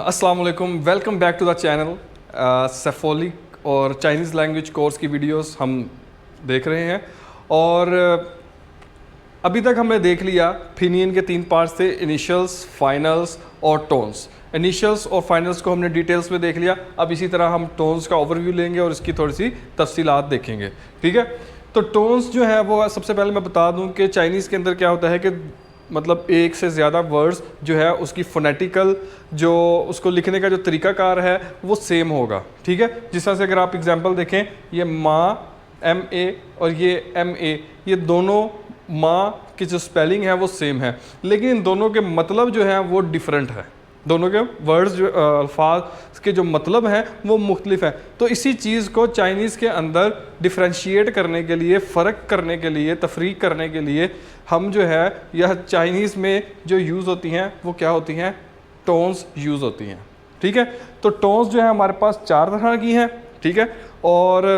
अस्सलाम वालेकुम, welcome back to the channel. सेफोलिक और चाइनीज़ लैंग्वेज कोर्स की वीडियोस हम देख रहे हैं और अभी तक हमने देख लिया फिनियन के 3 पार्ट्स थे, इनिशियल्स, फाइनल्स और टोन्स। इनिशियल्स और फाइनल्स को हमने डिटेल्स में देख लिया। अब इसी तरह हम टोन्स का ओवरव्यू लेंगे और इसकी थोड़ी सी तफसीलात देखेंगे, ठीक है। तो टोन्स जो है वो सबसे पहले मैं बता दूं कि चाइनीज़ के अंदर क्या होता है कि मतलब एक से ज़्यादा वर्ड्स जो है उसकी फोनेटिकल जो उसको लिखने का जो तरीक़ाकार है वो सेम होगा, ठीक है। जिस तरह से अगर आप एग्जांपल देखें, ये माँ MA और ये MA, ये दोनों माँ की जो स्पेलिंग है वो सेम है, लेकिन इन दोनों के मतलब जो है वो डिफरेंट है। दोनों के वर्ड्स जो अल्फाज के जो मतलब हैं वो मुख्तलिफ हैं। तो इसी चीज़ को चाइनीज़ के अंदर डिफ्रेंशिएट करने के लिए, फ़र्क करने के लिए, तफरीक करने के लिए हम जो है यह चाइनीज़ में जो यूज़ होती हैं वो क्या होती हैं, टोन्स यूज़ होती हैं, ठीक है। तो टोन्स जो है हमारे पास 4 तरह की हैं, ठीक है। और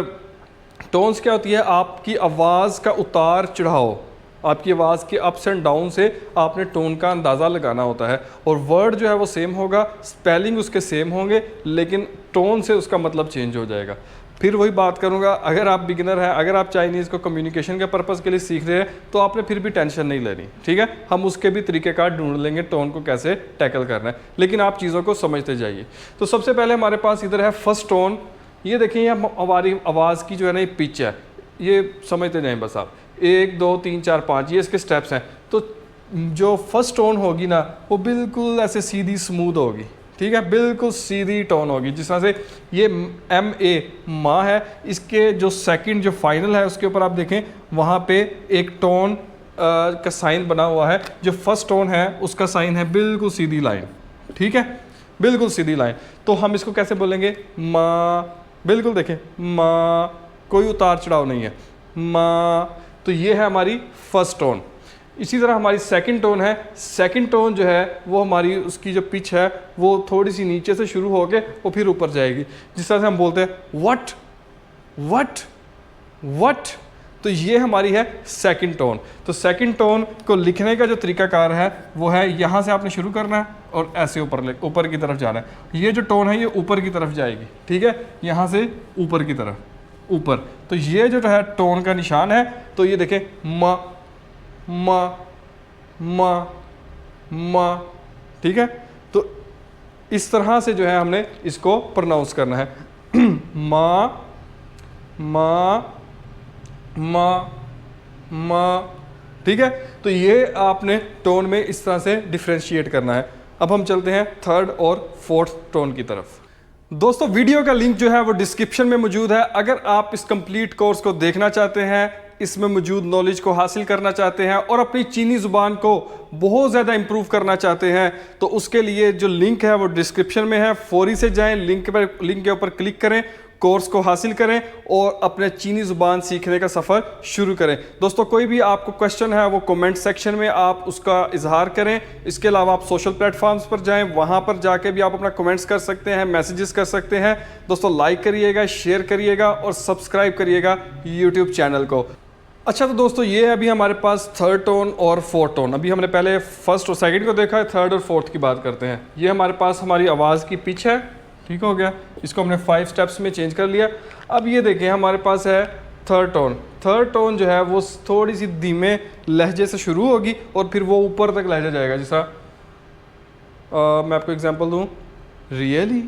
टोन्स क्या होती है, आपकी आवाज़ का उतार चढ़ाव, आपकी आवाज़ के अप्स एंड डाउन से आपने टोन का अंदाज़ा लगाना होता है। और वर्ड जो है वो सेम होगा, स्पेलिंग उसके सेम होंगे, लेकिन टोन से उसका मतलब चेंज हो जाएगा। फिर वही बात करूँगा, अगर आप बिगिनर हैं, अगर आप चाइनीज़ को कम्युनिकेशन के पर्पज़ के लिए सीख रहे हैं तो आपने फिर भी टेंशन नहीं लेनी, ठीक है। हम उसके भी तरीक़ेकार ढूंढ लेंगे टोन को कैसे टैकल करना है, लेकिन आप चीज़ों को समझते जाइए। तो सबसे पहले हमारे पास इधर है फर्स्ट टोन। ये देखें, ये हमारी आवाज़ की जो है ना ये पिच है, ये समझते जाएँ बस आप। 1 2 3 4 5 ये इसके स्टेप्स हैं। तो जो फर्स्ट टोन होगी ना वो बिल्कुल ऐसे सीधी स्मूथ होगी, ठीक है, बिल्कुल सीधी टोन होगी। जिस तरह से ये MA माँ है, इसके जो सेकंड जो फाइनल है उसके ऊपर आप देखें वहाँ पे एक टोन का साइन बना हुआ है। जो फर्स्ट टोन है उसका साइन है बिल्कुल सीधी लाइन, ठीक है, बिल्कुल सीधी लाइन। तो हम इसको कैसे बोलेंगे, माँ, बिल्कुल देखें माँ, कोई उतार चढ़ाव नहीं है, माँ। तो ये है हमारी फर्स्ट टोन। इसी तरह हमारी सेकंड टोन है। सेकंड टोन जो है वो हमारी उसकी जो पिच है वो थोड़ी सी नीचे से शुरू होके वो फिर ऊपर जाएगी। जिस तरह से हम बोलते हैं वट वट वट, तो ये हमारी है सेकंड टोन। तो सेकंड टोन को लिखने का जो तरीकाकार है वो है, यहाँ से आपने शुरू करना है और ऐसे ऊपर की तरफ जाना है। ये जो टोन है ये ऊपर की तरफ जाएगी, ठीक है, यहाँ से ऊपर की तरफ, ऊपर। तो ये जो है टोन का निशान है। तो ये देखें, म म म म, ठीक है। तो इस तरह से जो है हमने इसको प्रोनाउंस करना है, म म म म, ठीक है। तो ये आपने टोन में इस तरह से डिफ्रेंशिएट करना है। अब हम चलते हैं थर्ड और फोर्थ टोन की तरफ। दोस्तों वीडियो का लिंक जो है वो डिस्क्रिप्शन में मौजूद है। अगर आप इस कंप्लीट कोर्स को देखना चाहते हैं, इसमें मौजूद नॉलेज को हासिल करना चाहते हैं और अपनी चीनी ज़ुबान को बहुत ज़्यादा इंप्रूव करना चाहते हैं, तो उसके लिए जो लिंक है वो डिस्क्रिप्शन में है। फौरी से जाएं, लिंक के ऊपर क्लिक करें, कोर्स को हासिल करें और अपने चीनी ज़ुबान सीखने का सफ़र शुरू करें। दोस्तों कोई भी आपको क्वेश्चन है वो कमेंट सेक्शन में आप उसका इजहार करें। इसके अलावा आप सोशल प्लेटफॉर्म्स पर जाएं, वहाँ पर जाके भी आप अपना कमेंट्स कर सकते हैं, मैसेजेस कर सकते हैं। दोस्तों लाइक करिएगा, शेयर करिएगा और सब्सक्राइब करिएगा यूट्यूब चैनल को। अच्छा, तो दोस्तों ये है अभी हमारे पास थर्ड टोन और फोर्थ टोन। अभी हमने पहले फर्स्ट और सेकंड को देखा है, थर्ड और फोर्थ की बात करते हैं। ये हमारे पास हमारी आवाज़ की पिच है, ठीक हो गया। इसको हमने 5 स्टेप्स में चेंज कर लिया। अब ये देखें हमारे पास है थर्ड टोन। थर्ड टोन जो है वो थोड़ी सी धीमे लहजे से शुरू होगी और फिर वो ऊपर तक लहजा जाएगा। जैसा मैं आपको एग्जांपल दूं, रियली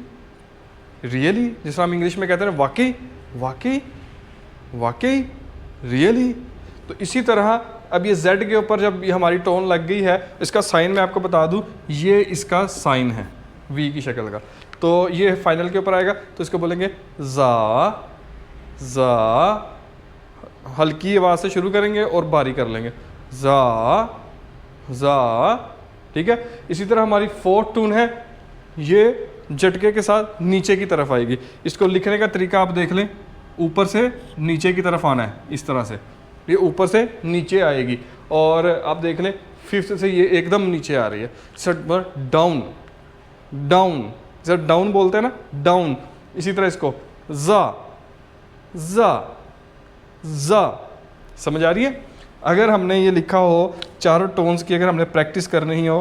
रियली, जिस तरह हम इंग्लिश में कहते हैं वाकई वाकई वाकई, रियली। तो इसी तरह अब ये Z के ऊपर जब ये हमारी टोन लग गई है, इसका साइन मैं आपको बता दूं, ये इसका साइन है V की शक्ल का। तो ये फाइनल के ऊपर आएगा, तो इसको बोलेंगे जा जा, हल्की आवाज़ से शुरू करेंगे और बारी कर लेंगे, जा जा, ठीक है। इसी तरह हमारी फोर्थ टोन है, ये झटके के साथ नीचे की तरफ आएगी। इसको लिखने का तरीका आप देख लें, ऊपर से नीचे की तरफ आना है, इस तरह से ये ऊपर से नीचे आएगी। और आप देख लें फिफ्थ से ये एकदम नीचे आ रही है, sir down down, sir down बोलते हैं ना, डाउन। इसी तरह इसको जा जा जा, समझ आ रही है। अगर हमने ये लिखा हो चारों टोन्स की, अगर हमने प्रैक्टिस करनी हो